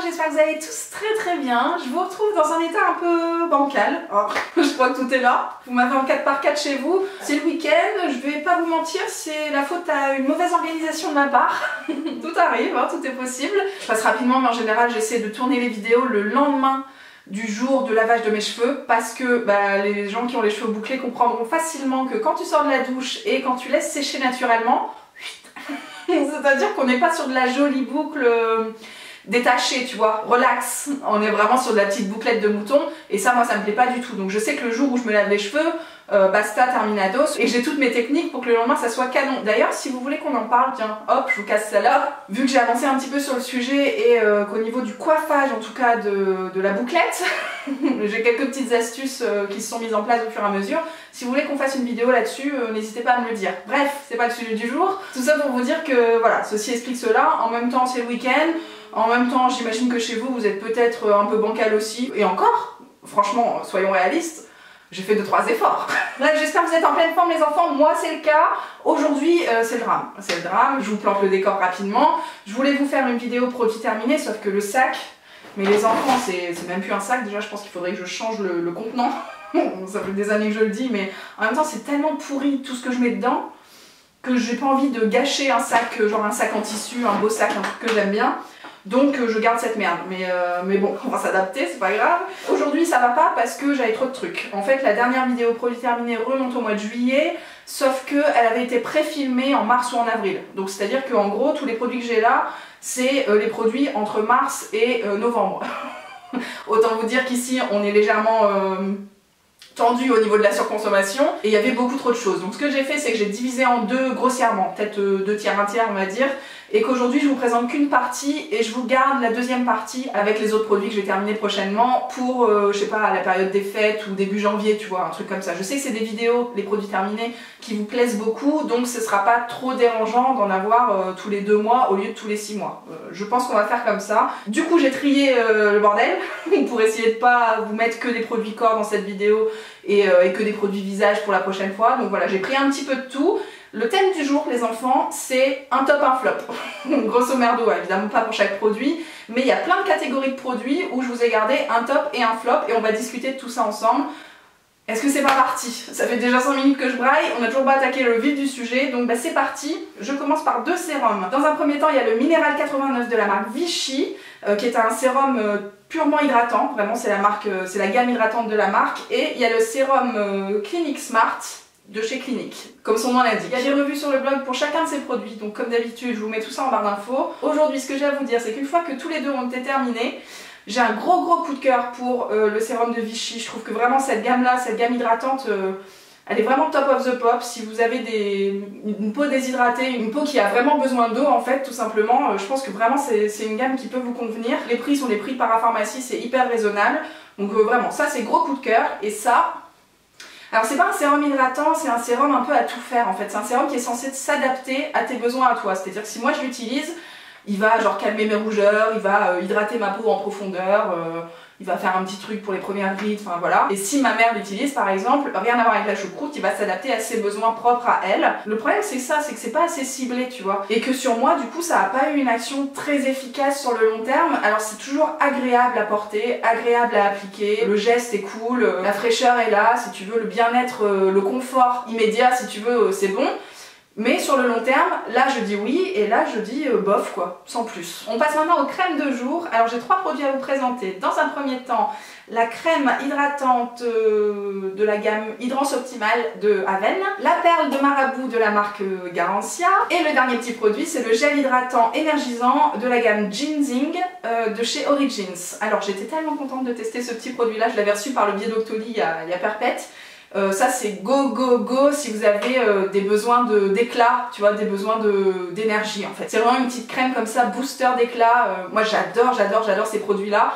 j'espère que vous allez tous très bien. Je vous retrouve dans un état un peu bancal. Alors, je crois que tout est là. Vous m'avez en 4x4 chez vous. C'est le week-end, je vais pas vous mentir, c'est la faute à une mauvaise organisation de ma part. Tout arrive, hein, tout est possible. Je passe rapidement, mais en général, j'essaie de tourner les vidéos le lendemain du jour de lavage de mes cheveux parce que les gens qui ont les cheveux bouclés comprendront facilement que quand tu sors de la douche et quand tu laisses sécher naturellement, c'est-à-dire qu'on n'est pas sur de la jolie boucle détachée, tu vois, relax. On est vraiment sur de la petite bouclette de mouton et ça, moi, ça me plaît pas du tout. Donc je sais que le jour où je me lave les cheveux, basta, terminados, et j'ai toutes mes techniques pour que le lendemain ça soit canon. D'ailleurs, si vous voulez qu'on en parle, tiens, hop, je vous casse ça là. Vu que j'ai avancé un petit peu sur le sujet et qu'au niveau du coiffage, en tout cas de la bouclette, j'ai quelques petites astuces qui se sont mises en place au fur et à mesure. Si vous voulez qu'on fasse une vidéo là-dessus, n'hésitez pas à me le dire. Bref, c'est pas le sujet du jour. Tout ça pour vous dire que voilà, ceci explique cela. En même temps, c'est le week-end. En même temps, j'imagine que chez vous, vous êtes peut-être un peu bancal aussi. Et encore, franchement, soyons réalistes, j'ai fait 2-3 efforts. Bref, j'espère que vous êtes en pleine forme les enfants, moi c'est le cas. Aujourd'hui c'est le drame, je vous plante le décor rapidement. Je voulais vous faire une vidéo produit terminé, sauf que le sac, mais les enfants c'est même plus un sac, déjà je pense qu'il faudrait que je change le contenant. Ça fait des années que je le dis, mais en même temps c'est tellement pourri tout ce que je mets dedans que j'ai pas envie de gâcher un sac, genre un sac en tissu, un beau sac, un truc que j'aime bien. Donc je garde cette merde, mais bon, on va s'adapter, c'est pas grave. Aujourd'hui ça va pas parce que j'avais trop de trucs. En fait la dernière vidéo produit terminé remonte au mois de juillet, sauf qu'elle avait été pré-filmée en mars ou en avril. Donc c'est à dire qu'en gros tous les produits que j'ai là, c'est les produits entre mars et novembre. Autant vous dire qu'ici on est légèrement tendu au niveau de la surconsommation et il y avait beaucoup trop de choses. Donc ce que j'ai fait, c'est que j'ai divisé en deux grossièrement, peut-être 2 tiers, 1 tiers on va dire, et qu'aujourd'hui je vous présente qu'une partie et je vous garde la deuxième partie avec les autres produits que je vais terminer prochainement pour, je sais pas, à la période des fêtes ou début janvier, tu vois, un truc comme ça. Je sais que c'est des vidéos, les produits terminés, qui vous plaisent beaucoup, donc ce sera pas trop dérangeant d'en avoir tous les 2 mois au lieu de tous les 6 mois. Je pense qu'on va faire comme ça. Du coup j'ai trié le bordel pour essayer de pas vous mettre que des produits corps dans cette vidéo et que des produits visage pour la prochaine fois. Donc voilà, j'ai pris un petit peu de tout. Le thème du jour, les enfants, c'est un top, un flop. Grosso merdo, évidemment pas pour chaque produit, mais il y a plein de catégories de produits où je vous ai gardé un top et un flop et on va discuter de tout ça ensemble. Est-ce que c'est pas parti? Ça fait déjà 5 minutes que je braille, on n'a toujours pas attaqué le vif du sujet, donc c'est parti. Je commence par 2 sérums. Dans un premier temps, il y a le Minéral 89 de la marque Vichy, qui est un sérum purement hydratant, vraiment c'est la marque, c'est la gamme hydratante de la marque, et il y a le sérum Clinique Smart de chez Clinique, comme son nom l'indique. Il y a des revues sur le blog pour chacun de ces produits, donc comme d'habitude je vous mets tout ça en barre d'infos. Aujourd'hui ce que j'ai à vous dire, c'est qu'une fois que tous les deux ont été terminés, j'ai un gros coup de cœur pour le sérum de Vichy. Je trouve que vraiment cette gamme là, cette gamme hydratante, elle est vraiment top of the pop. Si vous avez une peau déshydratée, une peau qui a vraiment besoin d'eau en fait, tout simplement, je pense que vraiment c'est une gamme qui peut vous convenir. Les prix sont des prix de parapharmacie, c'est hyper raisonnable. Donc vraiment, ça c'est gros coup de cœur. Et ça, alors c'est pas un sérum hydratant, c'est un sérum un peu à tout faire en fait. C'est un sérum qui est censé s'adapter à tes besoins à toi. C'est-à-dire que si moi je l'utilise, il va genre calmer mes rougeurs, il va hydrater ma peau en profondeur, il va faire un petit truc pour les premières rides, enfin voilà. Et si ma mère l'utilise par exemple, rien à voir avec la choucroute, il va s'adapter à ses besoins propres à elle. Le problème c'est ça, c'est que c'est pas assez ciblé, tu vois. Et que sur moi du coup ça a pas eu une action très efficace sur le long terme. Alors c'est toujours agréable à porter, agréable à appliquer, le geste est cool, la fraîcheur est là, si tu veux, le bien-être, le confort immédiat si tu veux, c'est bon. Mais sur le long terme, là je dis oui et là je dis bof quoi, sans plus. On passe maintenant aux crèmes de jour. Alors j'ai 3 produits à vous présenter. Dans un premier temps, la crème hydratante de la gamme Hydrance Optimale de Aven, la perle de marabout de la marque Garancia et le dernier petit produit c'est le gel hydratant énergisant de la gamme Ginseng de chez Origins. Alors j'étais tellement contente de tester ce petit produit là, je l'avais reçu par le biais d'Octoly il y a perpète. Ça c'est go si vous avez des besoins d'éclat, tu vois, des besoins d'énergie en fait. C'est vraiment une petite crème comme ça, booster d'éclat. Moi j'adore ces produits là.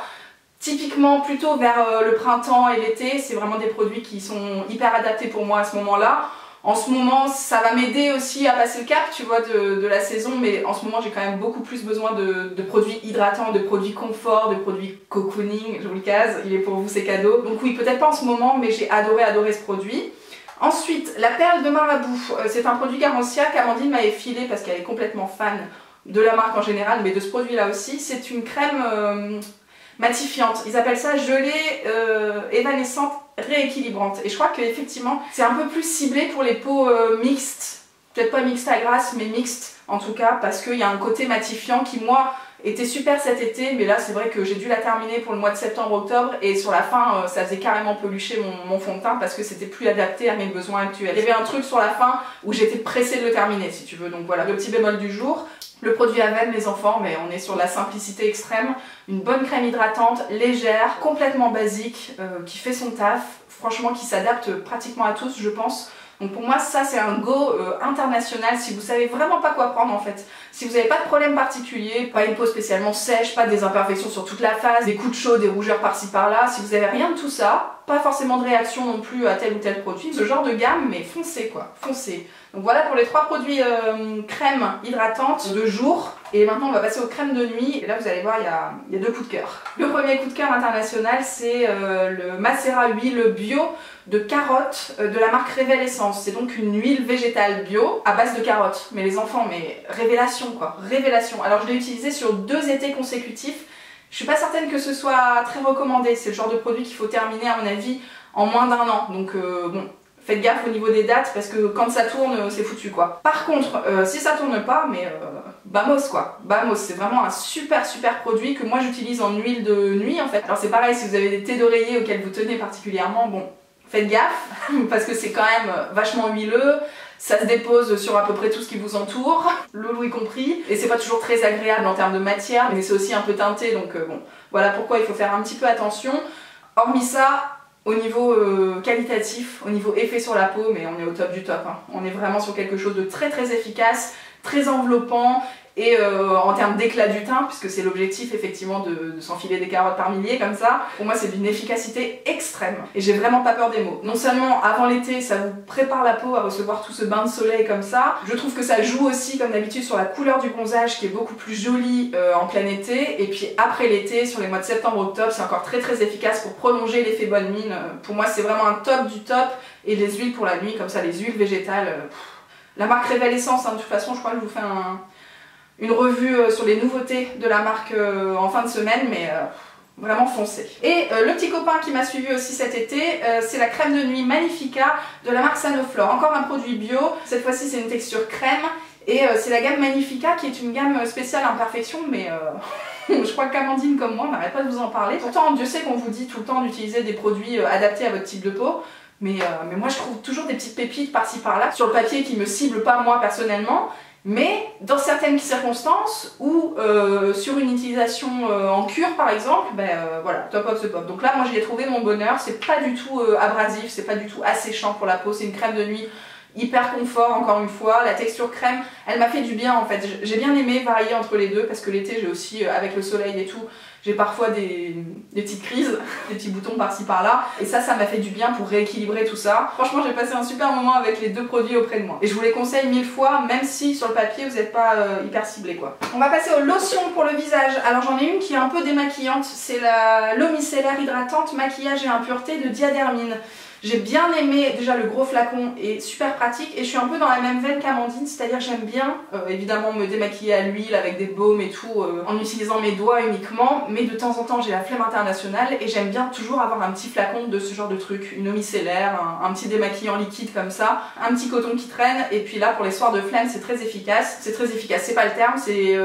Typiquement plutôt vers le printemps et l'été, c'est vraiment des produits qui sont hyper adaptés pour moi à ce moment là. En ce moment, ça va m'aider aussi à passer le cap, tu vois, de la saison, mais en ce moment, j'ai quand même beaucoup plus besoin de produits hydratants, de produits confort, de produits cocooning, je vous le case, il est pour vous, c'est cadeau. Donc oui, peut-être pas en ce moment, mais j'ai adoré ce produit. Ensuite, la perle de marabout, c'est un produit Garancia qu'Amandine m'avait filé parce qu'elle est complètement fan de la marque en général, mais de ce produit-là aussi. C'est une crème matifiante. Ils appellent ça gelée évanescente rééquilibrante. Et je crois qu'effectivement, c'est un peu plus ciblé pour les peaux mixtes. Peut-être pas mixtes à grasse, mais mixtes en tout cas, parce qu'il y a un côté matifiant qui, moi, était super cet été, mais là c'est vrai que j'ai dû la terminer pour le mois de septembre-octobre et sur la fin ça faisait carrément pelucher mon fond de teint parce que c'était plus adapté à mes besoins actuels. Il y avait un truc sur la fin où j'étais pressée de le terminer si tu veux, donc voilà le petit bémol du jour. Le produit Aven les enfants, mais on est sur la simplicité extrême, une bonne crème hydratante, légère, complètement basique, qui fait son taf, franchement qui s'adapte pratiquement à tous je pense. Donc pour moi ça c'est un go international si vous savez vraiment pas quoi prendre en fait. Si vous n'avez pas de problème particulier, pas une peau spécialement sèche, pas des imperfections sur toute la face, des coups de chaud, des rougeurs par-ci par-là, si vous avez rien de tout ça, pas forcément de réaction non plus à tel ou tel produit, ce genre de gamme, mais foncez quoi, foncez. Donc voilà pour les 3 produits crème hydratante de jour. Et maintenant on va passer aux crèmes de nuit. Et là vous allez voir, il y a 2 coups de cœur. Le premier coup de cœur international, c'est le Macera huile bio de carotte de la marque Révélessence. C'est donc une huile végétale bio à base de carottes. Mais les enfants, mais révélation quoi, révélation. Alors je l'ai utilisé sur 2 étés consécutifs. Je suis pas certaine que ce soit très recommandé. C'est le genre de produit qu'il faut terminer à mon avis en moins d'1 an. Donc bon. Faites gaffe au niveau des dates parce que quand ça tourne c'est foutu quoi. Par contre si ça tourne pas mais Bamos quoi, Bamos c'est vraiment un super produit que moi j'utilise en huile de nuit en fait. Alors c'est pareil si vous avez des thés d'oreiller auxquels vous tenez particulièrement, bon faites gaffe parce que c'est quand même vachement huileux, ça se dépose sur à peu près tout ce qui vous entoure, loulou y compris, et c'est pas toujours très agréable en termes de matière mais c'est aussi un peu teinté donc bon voilà pourquoi il faut faire un petit peu attention. Hormis ça, au niveau qualitatif, au niveau effet sur la peau, mais on est au top du top. Hein. On est vraiment sur quelque chose de très efficace, très enveloppant et en termes d'éclat du teint, puisque c'est l'objectif effectivement de s'enfiler des carottes par milliers comme ça, pour moi c'est d'une efficacité extrême et j'ai vraiment pas peur des mots. Non seulement avant l'été ça vous prépare la peau à recevoir tout ce bain de soleil comme ça, je trouve que ça joue aussi comme d'habitude sur la couleur du bronzage qui est beaucoup plus jolie en plein été, et puis après l'été sur les mois de septembre-octobre c'est encore très efficace pour prolonger l'effet bonne mine. Pour moi c'est vraiment un top du top, et les huiles pour la nuit comme ça, les huiles végétales, la marque Révélessence hein, de toute façon je crois que je vous fais une revue sur les nouveautés de la marque en fin de semaine, mais vraiment foncez. Et le petit copain qui m'a suivi aussi cet été, c'est la crème de nuit Magnifica de la marque Sanoflore. Encore un produit bio, cette fois-ci c'est une texture crème, et c'est la gamme Magnifica qui est une gamme spéciale imperfection, mais je crois qu'Amandine comme moi n'arrête pas de vous en parler. Pourtant Dieu sait qu'on vous dit tout le temps d'utiliser des produits adaptés à votre type de peau, mais moi je trouve toujours des petites pépites par-ci par-là, sur le papier qui me ciblent pas moi personnellement. Mais dans certaines circonstances ou sur une utilisation en cure par exemple, voilà, top of the pop. Donc là moi j'y ai trouvé mon bonheur, c'est pas du tout abrasif, c'est pas du tout asséchant pour la peau, c'est une crème de nuit hyper confort encore une fois, la texture crème, elle m'a fait du bien en fait. J'ai bien aimé varier entre les deux parce que l'été j'ai aussi, avec le soleil et tout, j'ai parfois des petites crises, des petits boutons par-ci par-là, et ça m'a fait du bien pour rééquilibrer tout ça. Franchement j'ai passé un super moment avec les 2 produits auprès de moi. Et je vous les conseille 1000 fois, même si sur le papier vous n'êtes pas hyper ciblé quoi. On va passer aux lotions pour le visage. Alors j'en ai une qui est un peu démaquillante, c'est l'eau micellaire hydratante maquillage et impureté de Diadermine. J'ai bien aimé, déjà le gros flacon est super pratique, et je suis un peu dans la même veine qu'Amandine, c'est-à-dire j'aime bien évidemment me démaquiller à l'huile avec des baumes et tout en utilisant mes doigts uniquement, mais de temps en temps j'ai la flemme internationale et j'aime bien toujours avoir un petit flacon de ce genre de truc, une eau micellaire, un petit démaquillant liquide comme ça, un petit coton qui traîne, et puis là pour les soirs de flemme c'est très efficace, c'est pas le terme, c'est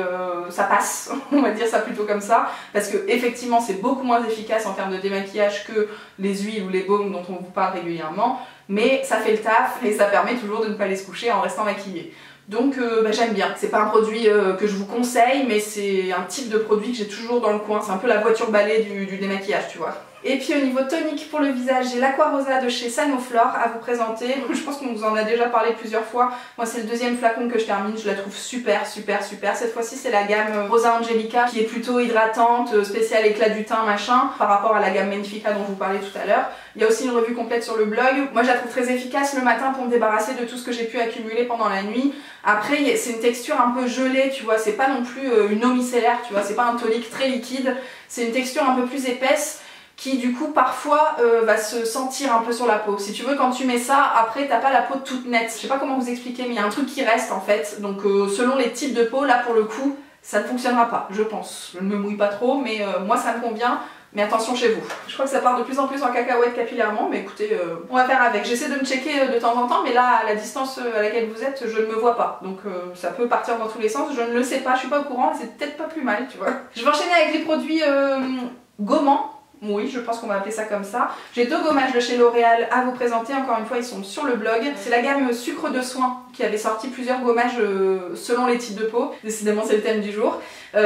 ça passe, on va dire ça plutôt comme ça, parce que effectivement c'est beaucoup moins efficace en termes de démaquillage que les huiles ou les baumes dont on vous parle régulièrement, mais ça fait le taf et ça permet toujours de ne pas aller se coucher en restant maquillée. Donc j'aime bien. C'est pas un produit que je vous conseille, mais c'est un type de produit que j'ai toujours dans le coin. C'est un peu la voiture balai du démaquillage, tu vois. Et puis au niveau tonique pour le visage, j'ai l'Aqua-Rosa de chez Sanoflore à vous présenter. Je pense qu'on vous en a déjà parlé plusieurs fois. Moi c'est le 2e flacon que je termine, je la trouve super. Cette fois-ci c'est la gamme Rosa Angelica qui est plutôt hydratante, spéciale éclat du teint machin, par rapport à la gamme Magnifica dont je vous parlais tout à l'heure. Il y a aussi une revue complète sur le blog. Moi je la trouve très efficace le matin pour me débarrasser de tout ce que j'ai pu accumuler pendant la nuit. Après c'est une texture un peu gelée, tu vois, c'est pas non plus une eau micellaire, tu vois, c'est pas un tonique très liquide, c'est une texture un peu plus épaisse. qui du coup parfois va se sentir un peu sur la peau. Si tu veux, quand tu mets ça, après t'as pas la peau toute nette. Je sais pas comment vous expliquer, mais il y a un truc qui reste en fait. Donc selon les types de peau, là pour le coup, ça ne fonctionnera pas, je pense. Je ne me mouille pas trop, mais moi ça me convient. Mais attention chez vous. Je crois que ça part de plus en plus en cacahuète capillairement, mais écoutez, on va faire avec. J'essaie de me checker de temps en temps, mais là, à la distance à laquelle vous êtes, je ne me vois pas. Donc ça peut partir dans tous les sens, je ne le sais pas, je suis pas au courant, c'est peut-être pas plus mal, tu vois. Je vais enchaîner avec les produits gommants. Oui, je pense qu'on va appeler ça comme ça. J'ai 2 gommages de chez L'Oréal à vous présenter, encore une fois ils sont sur le blog. C'est la gamme sucre de soin qui avait sorti plusieurs gommages selon les types de peau. Décidément c'est le thème du jour.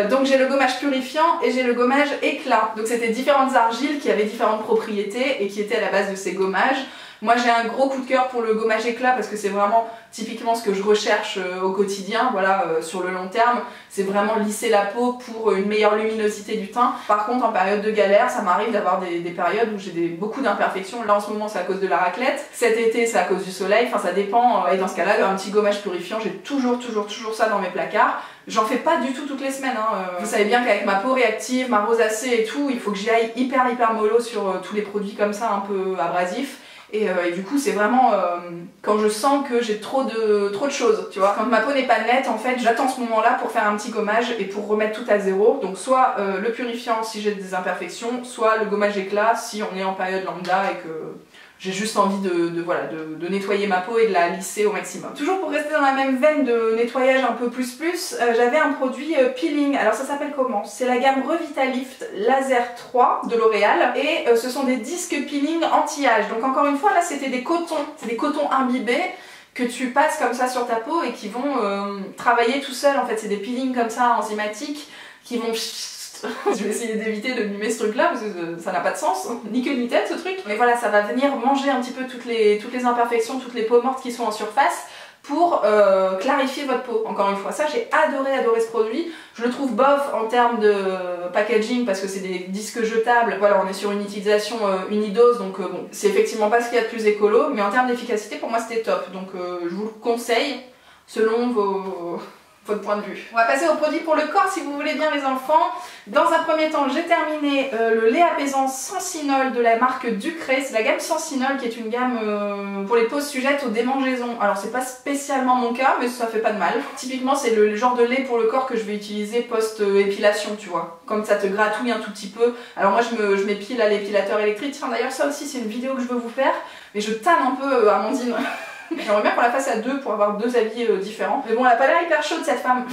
Donc j'ai le gommage purifiant et j'ai le gommage éclat. Donc c'était différentes argiles qui avaient différentes propriétés et qui étaient à la base de ces gommages. Moi j'ai un gros coup de cœur pour le gommage éclat parce que c'est vraiment typiquement ce que je recherche au quotidien, voilà, sur le long terme. C'est vraiment lisser la peau pour une meilleure luminosité du teint. Par contre en période de galère, ça m'arrive d'avoir des périodes où j'ai beaucoup d'imperfections. Là en ce moment c'est à cause de la raclette, cet été c'est à cause du soleil, enfin ça dépend. Et dans ce cas-là, un petit gommage purifiant, j'ai toujours ça dans mes placards. J'en fais pas du tout toutes les semaines, hein. Vous savez bien qu'avec ma peau réactive, ma rosacée et tout, il faut que j'y aille hyper mollo sur tous les produits comme ça un peu abrasifs. Et du coup c'est vraiment quand je sens que j'ai trop de choses, tu vois. Quand ma peau n'est pas nette, en fait j'attends ce moment là pour faire un petit gommage et pour remettre tout à zéro. Donc soit le purifiant si j'ai des imperfections, soit le gommage éclat si on est en période lambda et que j'ai juste envie de nettoyer ma peau et de la lisser au maximum. Toujours pour rester dans la même veine de nettoyage un peu plus, j'avais un produit peeling. Alors ça s'appelle comment? C'est la gamme Revitalift Laser 3 de L'Oréal et ce sont des disques peeling anti-âge. Donc encore une fois là c'était des cotons, c'est des cotons imbibés que tu passes comme ça sur ta peau et qui vont travailler tout seul en fait. C'est des peelings comme ça enzymatiques qui vont... Je vais essayer d'éviter de mimer ce truc là parce que ça n'a pas de sens, ni queue ni tête ce truc. Mais voilà, ça va venir manger un petit peu toutes les imperfections, toutes les peaux mortes qui sont en surface pour clarifier votre peau. Encore une fois, ça j'ai adoré ce produit. Je le trouve bof en termes de packaging parce que c'est des disques jetables. Voilà, on est sur une utilisation unidose, donc bon, c'est effectivement pas ce qu'il y a de plus écolo, mais en termes d'efficacité pour moi c'était top. Donc je vous le conseille selon votre point de vue. On va passer aux produits pour le corps si vous voulez bien les enfants. Dans un premier temps, j'ai terminé le lait apaisant Sensinol de la marque Ducré. C'est la gamme Sensinol qui est une gamme pour les peaux sujettes aux démangeaisons. Alors c'est pas spécialement mon cas, mais ça fait pas de mal. Typiquement c'est le genre de lait pour le corps que je vais utiliser post-épilation, tu vois. Comme ça te gratouille un tout petit peu. Alors moi je m'épile à l'épilateur électrique. Tiens d'ailleurs ça aussi c'est une vidéo que je veux vous faire. Mais je tanne un peu Amandine. J'aimerais bien qu'on la fasse à 2 pour avoir 2 avis différents. Mais bon, elle a pas l'air hyper chaude cette femme.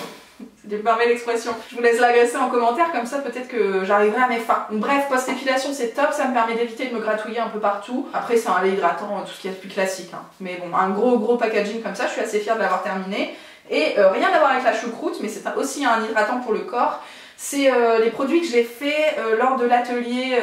C'est pas mal l'expression. Je vous laisse l'agresser en commentaire, comme ça peut-être que j'arriverai à mes fins. Bref, post-épilation c'est top, ça me permet d'éviter de me gratouiller un peu partout. Après c'est un lait hydratant, tout ce qui est plus classique. Hein. Mais bon, un gros packaging comme ça, je suis assez fière de l'avoir terminé. Et rien à voir avec la choucroute, mais c'est aussi un hydratant pour le corps. C'est les produits que j'ai fait lors de l'atelier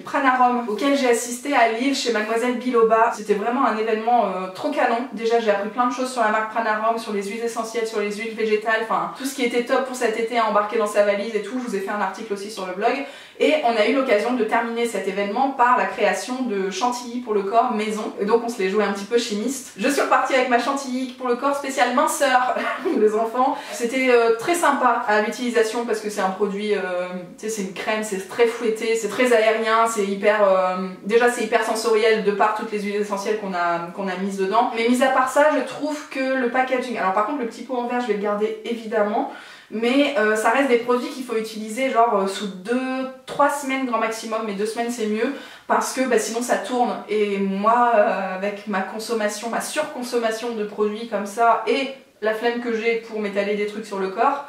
Pranarum auquel j'ai assisté à Lille chez Mademoiselle Biloba. C'était vraiment un événement trop canon. Déjà j'ai appris plein de choses sur la marque Pranarum, sur les huiles essentielles, sur les huiles végétales, enfin tout ce qui était top pour cet été à embarquer dans sa valise et tout. Je vous ai fait un article aussi sur le blog. Et on a eu l'occasion de terminer cet événement par la création de chantilly pour le corps maison. Et donc on se les jouait un petit peu chimiste. Je suis repartie avec ma chantilly pour le corps spécial minceur, les enfants. C'était très sympa à l'utilisation parce que c'est un produit, tu sais, c'est une crème, c'est très fouetté, c'est très aérien, c'est hyper... déjà c'est hyper sensoriel de par toutes les huiles essentielles qu'on a mises dedans. Mais mis à part ça, je trouve que le packaging... Alors par contre le petit pot en verre je vais le garder évidemment. Mais ça reste des produits qu'il faut utiliser genre sous 2-3 semaines grand maximum, mais 2 semaines c'est mieux parce que sinon ça tourne. Et moi avec ma consommation, ma surconsommation de produits comme ça et la flemme que j'ai pour m'étaler des trucs sur le corps,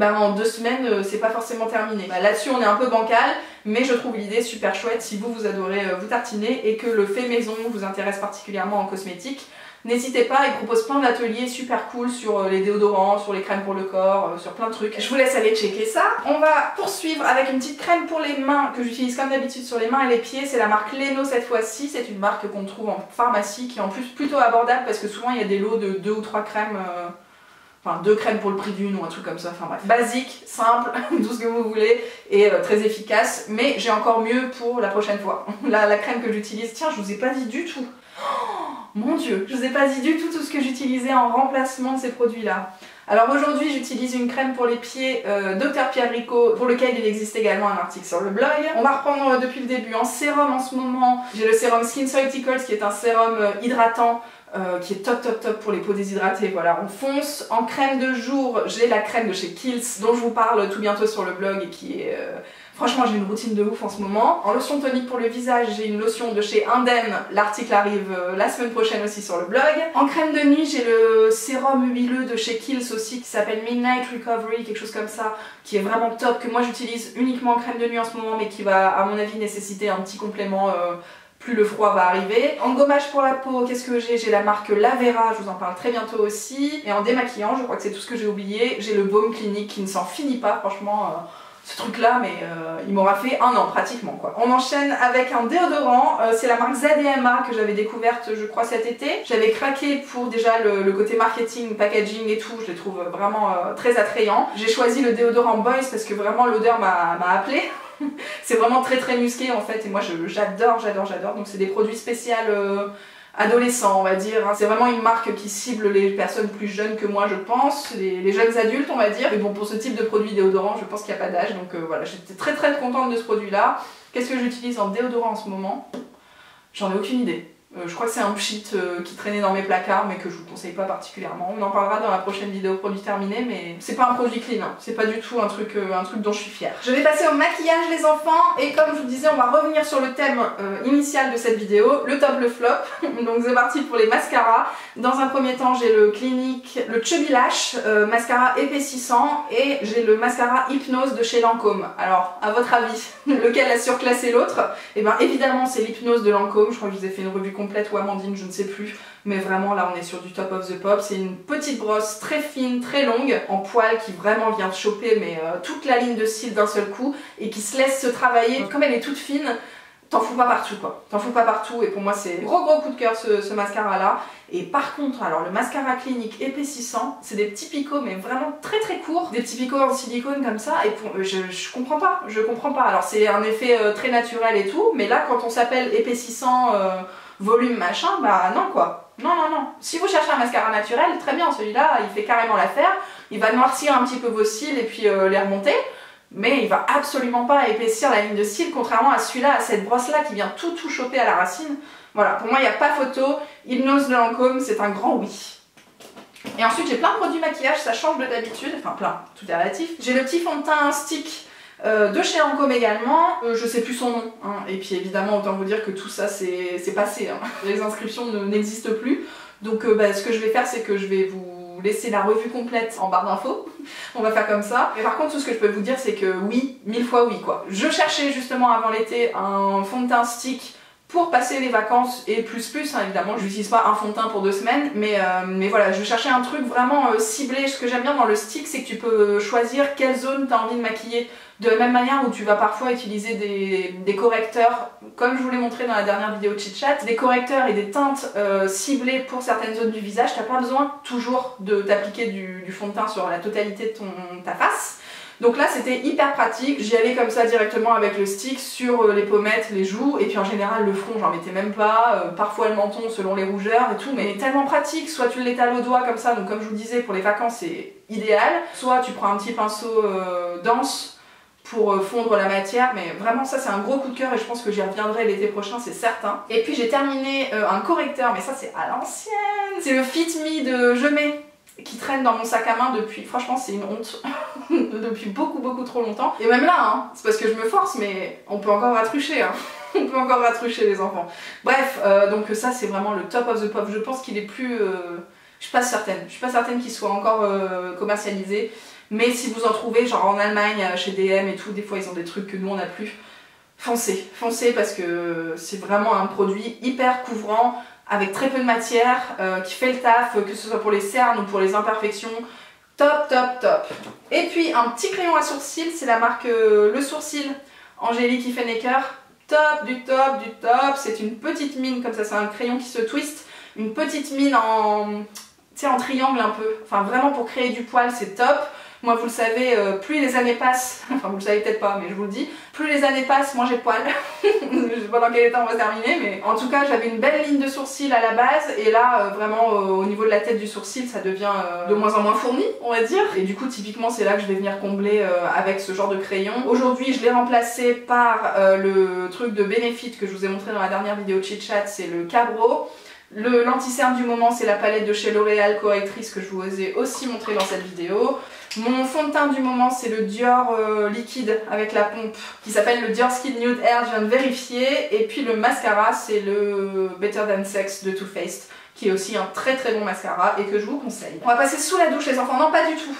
en 2 semaines c'est pas forcément terminé. Là-dessus on est un peu bancal, mais je trouve l'idée super chouette si vous adorez vous tartiner et que le fait maison vous intéresse particulièrement en cosmétique. N'hésitez pas, ils proposent plein d'ateliers super cool sur les déodorants, sur les crèmes pour le corps, sur plein de trucs. Je vous laisse aller checker ça. On va poursuivre avec une petite crème pour les mains que j'utilise comme d'habitude sur les mains et les pieds. C'est la marque Leno cette fois-ci. C'est une marque qu'on trouve en pharmacie qui est en plus plutôt abordable parce que souvent il y a des lots de 2 ou 3 crèmes. Enfin 2 crèmes pour le prix d'une ou un truc comme ça, enfin bref. Basique, simple, tout ce que vous voulez et très efficace. Mais j'ai encore mieux pour la prochaine fois. La crème que j'utilise, tiens je vous ai pas dit du tout. Oh, mon dieu, je vous ai pas dit du tout ce que j'utilisais en remplacement de ces produits là. Alors aujourd'hui j'utilise une crème pour les pieds Dr Pierre Rico, pour lequel il existe également un article sur le blog. On va reprendre depuis le début. En sérum en ce moment, j'ai le sérum SkinCeuticals qui est un sérum hydratant qui est top pour les peaux déshydratées, voilà, on fonce. En crème de jour, j'ai la crème de chez Kiehl's dont je vous parle tout bientôt sur le blog et qui est... Franchement, j'ai une routine de ouf en ce moment. En lotion tonique pour le visage, j'ai une lotion de chez Indem. L'article arrive la semaine prochaine aussi sur le blog. En crème de nuit, j'ai le sérum huileux de chez Kiehl's aussi qui s'appelle Midnight Recovery, quelque chose comme ça, qui est vraiment top, que moi j'utilise uniquement en crème de nuit en ce moment, mais qui va, à mon avis, nécessiter un petit complément plus le froid va arriver. En gommage pour la peau, qu'est-ce que j'ai? J'ai la marque Lavera, je vous en parle très bientôt aussi. Et en démaquillant, je crois que c'est tout ce que j'ai oublié, j'ai le baume clinique qui ne s'en finit pas, franchement... ce truc là, mais il m'aura fait 1 an pratiquement quoi. On enchaîne avec un déodorant, c'est la marque ZDMA que j'avais découverte je crois cet été. J'avais craqué pour déjà le côté marketing, packaging et tout, je les trouve vraiment très attrayants. J'ai choisi le déodorant Boys parce que vraiment l'odeur m'a appelé. C'est vraiment très musqué en fait et moi j'adore, donc c'est des produits spéciaux adolescents on va dire, c'est vraiment une marque qui cible les personnes plus jeunes que moi je pense, les jeunes adultes on va dire, mais bon pour ce type de produit déodorant je pense qu'il n'y a pas d'âge donc voilà, j'étais très contente de ce produit là. Qu'est-ce que j'utilise en déodorant en ce moment? J'en ai aucune idée. Je crois que c'est un pchit qui traînait dans mes placards mais que je vous conseille pas particulièrement. On en parlera dans la prochaine vidéo produit terminé, mais c'est pas un produit clean, hein. C'est pas du tout un truc dont je suis fière. Je vais passer au maquillage les enfants et comme je vous disais on va revenir sur le thème initial de cette vidéo, le top, le flop. Donc c'est parti pour les mascaras. Dans un premier temps j'ai le Clinique, le Chubby Lash, mascara épaississant et j'ai le mascara Hypnose de chez Lancôme. Alors à votre avis, lequel a surclassé l'autre? Et bien évidemment c'est l'Hypnose de Lancôme, je crois que je vous ai fait une revue complète ou Amandine, je ne sais plus, mais vraiment là on est sur du top of the pop. C'est une petite brosse très fine, très longue, en poil qui vraiment vient choper mais toute la ligne de cils d'un seul coup et qui se laisse se travailler. Comme elle est toute fine, t'en fous pas partout quoi, t'en fous pas partout et pour moi c'est gros coup de cœur ce mascara là. Et par contre alors le mascara Clinique épaississant, c'est des petits picots mais vraiment très courts, des petits picots en silicone comme ça et pour, je comprends pas, alors c'est un effet très naturel et tout, mais là quand on s'appelle épaississant volume machin, bah non quoi, non. Si vous cherchez un mascara naturel, très bien, celui-là il fait carrément l'affaire, il va noircir un petit peu vos cils et puis les remonter, mais il va absolument pas épaissir la ligne de cils, contrairement à celui-là, à cette brosse-là qui vient tout choper à la racine. Voilà, pour moi il n'y a pas photo, Hypnose de Lancôme, c'est un grand oui. Et ensuite j'ai plein de produits maquillage, ça change de d'habitude, enfin plein, tout est relatif. J'ai le petit fond de teint stick de chez Lancôme également, je sais plus son nom, hein. Et puis évidemment autant vous dire que tout ça c'est passé, hein. Les inscriptions n'existent plus, donc ce que je vais faire c'est que je vais vous laisser la revue complète en barre d'infos, on va faire comme ça. Mais par contre tout ce que je peux vous dire c'est que oui, 1000 fois oui quoi. Je cherchais justement avant l'été un fond de teint stick pour passer les vacances et plus hein, évidemment je n'utilise pas un fond de teint pour 2 semaines mais voilà, je cherchais un truc vraiment ciblé. Ce que j'aime bien dans le stick c'est que tu peux choisir quelle zone tu as envie de maquiller, de la même manière où tu vas parfois utiliser des correcteurs comme je vous l'ai montré dans la dernière vidéo chit chat, des correcteurs et des teintes ciblées pour certaines zones du visage. Tu n'as pas besoin toujours de t'appliquer du fond de teint sur la totalité de ta face. Donc là c'était hyper pratique, j'y allais comme ça directement avec le stick sur les pommettes, les joues, et puis en général le front j'en mettais même pas, parfois le menton selon les rougeurs et tout, mais tellement pratique, soit tu l'étales au doigt comme ça, donc comme je vous disais pour les vacances c'est idéal, soit tu prends un petit pinceau dense pour fondre la matière, mais vraiment ça c'est un gros coup de cœur et je pense que j'y reviendrai l'été prochain, c'est certain. Et puis j'ai terminé un correcteur, mais ça c'est à l'ancienne, c'est le Fit Me de Je Mets, qui traîne dans mon sac à main depuis, franchement c'est une honte, depuis beaucoup trop longtemps. Et même là, hein, c'est parce que je me force, mais on peut encore ratrucher, hein. On peut encore ratrucher les enfants. Bref, donc ça c'est vraiment le top of the pop, je pense qu'il est plus... je suis pas certaine qu'il soit encore commercialisé, mais si vous en trouvez, genre en Allemagne, chez DM et tout, des fois ils ont des trucs que nous on n'a plus, foncez parce que c'est vraiment un produit hyper couvrant, avec très peu de matière, qui fait le taf, que ce soit pour les cernes ou pour les imperfections. Top. Et puis un petit crayon à sourcils, c'est la marque Le Sourcil Angélique Ifenecker. Top du top. C'est une petite mine comme ça, c'est un crayon qui se twist. Une petite mine en triangle un peu. Enfin vraiment pour créer du poil, c'est top. Moi vous le savez, plus les années passent, enfin vous le savez peut-être pas mais je vous le dis, plus les années passent, moins j'ai de poils. Je sais pas dans quel état on va se terminer, mais en tout cas j'avais une belle ligne de sourcil à la base et là vraiment au niveau de la tête du sourcil ça devient de moins en moins fourni on va dire. Et du coup typiquement c'est là que je vais venir combler avec ce genre de crayon. Aujourd'hui je l'ai remplacé par le truc de Benefit que je vous ai montré dans la dernière vidéo Chit Chat, c'est le Cabro. L'anti-cerne du moment c'est la palette de chez L'Oréal Correctrice que je vous ai aussi montré dans cette vidéo. Mon fond de teint du moment c'est le Dior liquide avec la pompe qui s'appelle le Dior Skin Nude Air, je viens de vérifier. Et puis le mascara c'est le Better Than Sex de Too Faced qui est aussi un très très bon mascara et que je vous conseille. On va passer sous la douche les enfants, non pas du tout.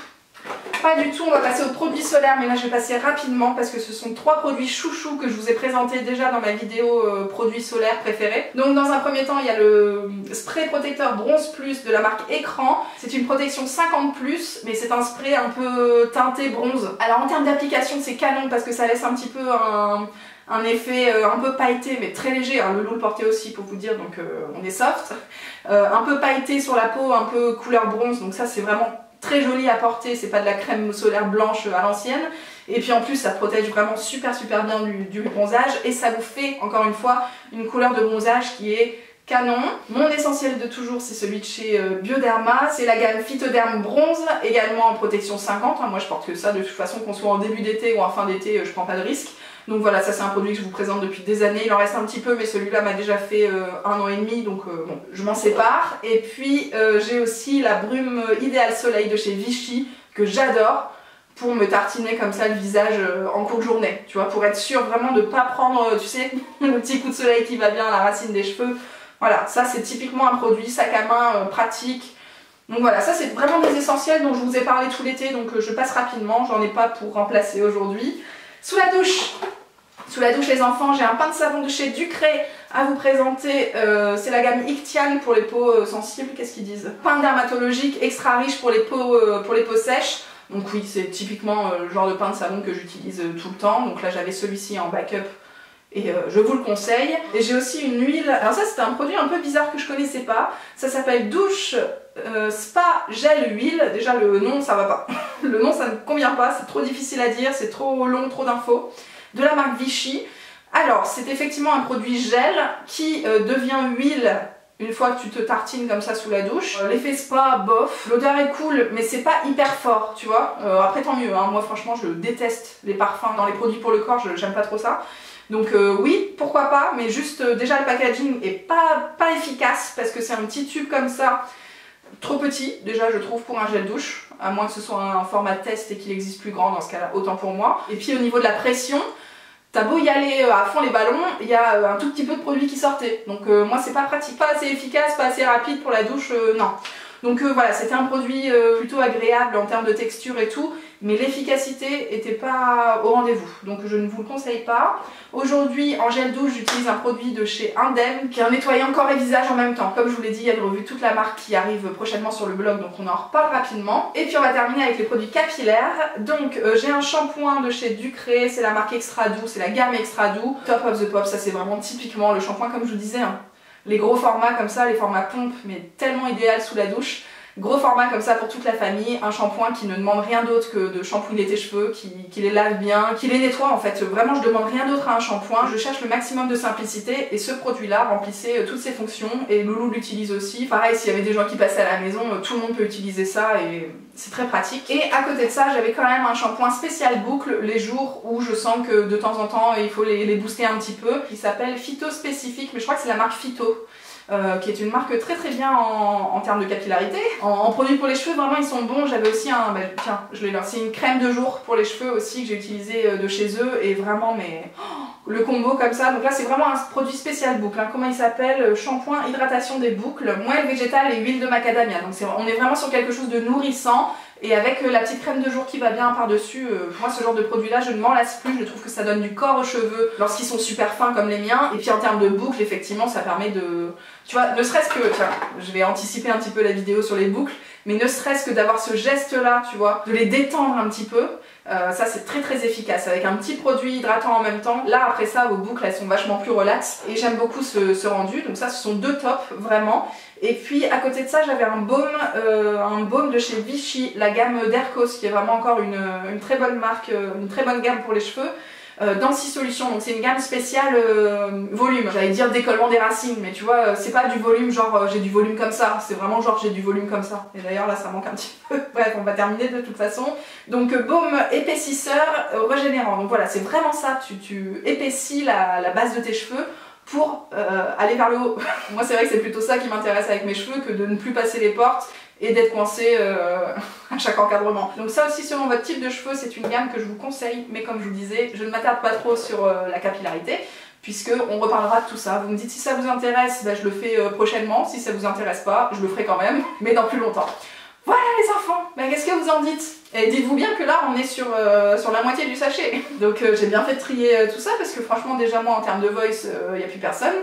Pas du tout, on va passer aux produits solaires, mais là je vais passer rapidement parce que ce sont 3 produits chouchous que je vous ai présentés déjà dans ma vidéo produits solaires préférés. Donc dans un premier temps il y a le spray protecteur Bronze Plus de la marque Écran. C'est une protection 50+, mais c'est un spray un peu teinté bronze. Alors en termes d'application c'est canon parce que ça laisse un petit peu un effet un peu pailleté mais très léger, hein. Le loup le portait aussi pour vous dire, donc on est soft. Un peu pailleté sur la peau, un peu couleur bronze, donc ça c'est vraiment très joli à porter, c'est pas de la crème solaire blanche à l'ancienne. Et puis en plus ça protège vraiment super bien du bronzage et ça vous fait encore une fois une couleur de bronzage qui est canon. Mon essentiel de toujours c'est celui de chez Bioderma, c'est la gamme Phytoderm Bronze, également en protection 50, hein. Moi je porte que ça de toute façon, qu'on soit en début d'été ou en fin d'été, je prends pas de risque. Donc voilà, ça c'est un produit que je vous présente depuis des années, il en reste un petit peu mais celui-là m'a déjà fait 1 an et demi, donc bon, je m'en sépare. Et puis j'ai aussi la brume Idéal Soleil de chez Vichy que j'adore pour me tartiner comme ça le visage en cours de journée, tu vois, pour être sûr vraiment de pas prendre, tu sais, le petit coup de soleil qui va bien à la racine des cheveux. Voilà, ça c'est typiquement un produit sac à main pratique. Donc voilà, ça c'est vraiment des essentiels dont je vous ai parlé tout l'été, donc je passe rapidement, j'en ai pas pour remplacer aujourd'hui. Sous la douche les enfants, j'ai un pain de savon de chez Ducré à vous présenter, c'est la gamme Ictian pour les peaux sensibles, qu'est-ce qu'ils disent? Pain dermatologique extra riche pour les peaux sèches. Donc oui, c'est typiquement le genre de pain de savon que j'utilise tout le temps, donc là j'avais celui-ci en backup et je vous le conseille. Et j'ai aussi une huile, alors ça c'était un produit un peu bizarre que je connaissais pas, ça s'appelle Douche Spa Gel Huile. Déjà le nom ça va pas, le nom ça ne convient pas, c'est trop difficile à dire, c'est trop long, trop d'infos. De la marque Vichy. Alors c'est effectivement un produit gel qui devient huile une fois que tu te tartines comme ça sous la douche. L'effet spa, bof, l'odeur est cool mais c'est pas hyper fort, tu vois. Après tant mieux, hein. Moi franchement je déteste les parfums dans les produits pour le corps, j'aime pas trop ça. Donc oui, pourquoi pas, mais juste déjà le packaging est pas efficace parce que c'est un petit tube comme ça, trop petit déjà je trouve pour un gel douche, à moins que ce soit un format test et qu'il existe plus grand, dans ce cas là autant pour moi. Et puis au niveau de la pression, t'as beau y aller à fond les ballons, il y a un tout petit peu de produit qui sortait. Donc moi c'est pas pratique, pas assez efficace, pas assez rapide pour la douche, non. Donc voilà, c'était un produit plutôt agréable en termes de texture et tout, mais l'efficacité était pas au rendez-vous, donc je ne vous le conseille pas. Aujourd'hui en gel douche j'utilise un produit de chez Indem qui est un nettoyant corps et visage en même temps. Comme je vous l'ai dit, il y a une revue de toute la marque qui arrive prochainement sur le blog, donc on en reparle rapidement. Et puis on va terminer avec les produits capillaires. Donc j'ai un shampoing de chez Ducré, c'est la marque Extra Doux, c'est la gamme Extra Doux. Top of the pop, ça c'est vraiment typiquement le shampoing comme je vous disais, hein. Les gros formats comme ça, les formats pompe, mais tellement idéal sous la douche. Gros format comme ça pour toute la famille, un shampoing qui ne demande rien d'autre que de shampouiner tes cheveux, qui les lave bien, qui les nettoie en fait. Vraiment je demande rien d'autre à un shampoing, je cherche le maximum de simplicité et ce produit là remplissait toutes ses fonctions et Loulou l'utilise aussi. Pareil, s'il y avait des gens qui passaient à la maison, tout le monde peut utiliser ça et c'est très pratique. Et à côté de ça, j'avais quand même un shampoing spécial boucle les jours où je sens que de temps en temps il faut les booster un petit peu, qui s'appelle Phyto Spécifique, mais je crois que c'est la marque Phyto. Qui est une marque très bien en termes de capillarité. En produits pour les cheveux, vraiment ils sont bons. J'avais aussi un, tiens, je l'ai là, c'est une crème de jour pour les cheveux aussi que j'ai utilisé de chez eux et vraiment mais le combo comme ça. Donc là c'est vraiment un produit spécial boucle, hein. Comment il s'appelle? Shampoing hydratation des boucles, moelle végétale et huile de macadamia. Donc on est vraiment sur quelque chose de nourrissant. Et avec la petite crème de jour qui va bien par-dessus, moi ce genre de produit là je ne m'en lasse plus, je trouve que ça donne du corps aux cheveux lorsqu'ils sont super fins comme les miens. Et puis en termes de boucles, effectivement ça permet de... Tu vois, ne serait-ce que, tiens, je vais anticiper un petit peu la vidéo sur les boucles, mais ne serait-ce que d'avoir ce geste-là, tu vois, de les détendre un petit peu, ça c'est très efficace, avec un petit produit hydratant en même temps. Là après ça, vos boucles elles sont vachement plus relaxes et j'aime beaucoup ce rendu, donc ça ce sont deux tops vraiment. Et puis à côté de ça j'avais un baume de chez Vichy, la gamme d'Ercos, qui est vraiment encore une très bonne marque, une très bonne gamme pour les cheveux. Dans 6 solutions, donc c'est une gamme spéciale volume, j'allais dire décollement des racines, mais tu vois, c'est pas du volume genre j'ai du volume comme ça, c'est vraiment genre j'ai du volume comme ça. Et d'ailleurs là ça manque un petit peu, bref on va terminer de toute façon. Donc baume épaississeur régénérant, donc voilà c'est vraiment ça, tu épaissis la base de tes cheveux pour aller vers le haut. Moi c'est vrai que c'est plutôt ça qui m'intéresse avec mes cheveux que de ne plus passer les portes et d'être coincé à chaque encadrement. Donc ça aussi selon votre type de cheveux c'est une gamme que je vous conseille, mais comme je vous disais je ne m'attarde pas trop sur la capillarité puisque on reparlera de tout ça. Vous me dites si ça vous intéresse, ben, je le fais prochainement, si ça vous intéresse pas je le ferai quand même, mais dans plus longtemps. Voilà les enfants, ben, qu'est-ce que vous en dites? Et dites-vous bien que là on est sur la moitié du sachet. Donc j'ai bien fait de trier tout ça parce que franchement déjà moi en termes de voice il n'y a plus personne.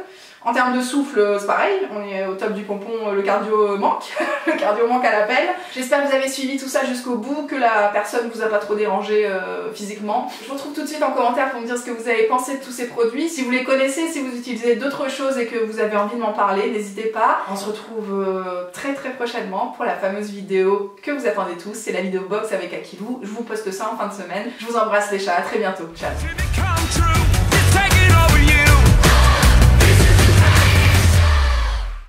En termes de souffle, c'est pareil, on est au top du pompon, le cardio manque, le cardio manque à l'appel. J'espère que vous avez suivi tout ça jusqu'au bout, que la personne vous a pas trop dérangé physiquement. Je vous retrouve tout de suite en commentaire pour me dire ce que vous avez pensé de tous ces produits. Si vous les connaissez, si vous utilisez d'autres choses et que vous avez envie de m'en parler, n'hésitez pas. On se retrouve très prochainement pour la fameuse vidéo que vous attendez tous, c'est la vidéo box avec Akilou. Je vous poste ça en fin de semaine. Je vous embrasse les chats, à très bientôt, ciao.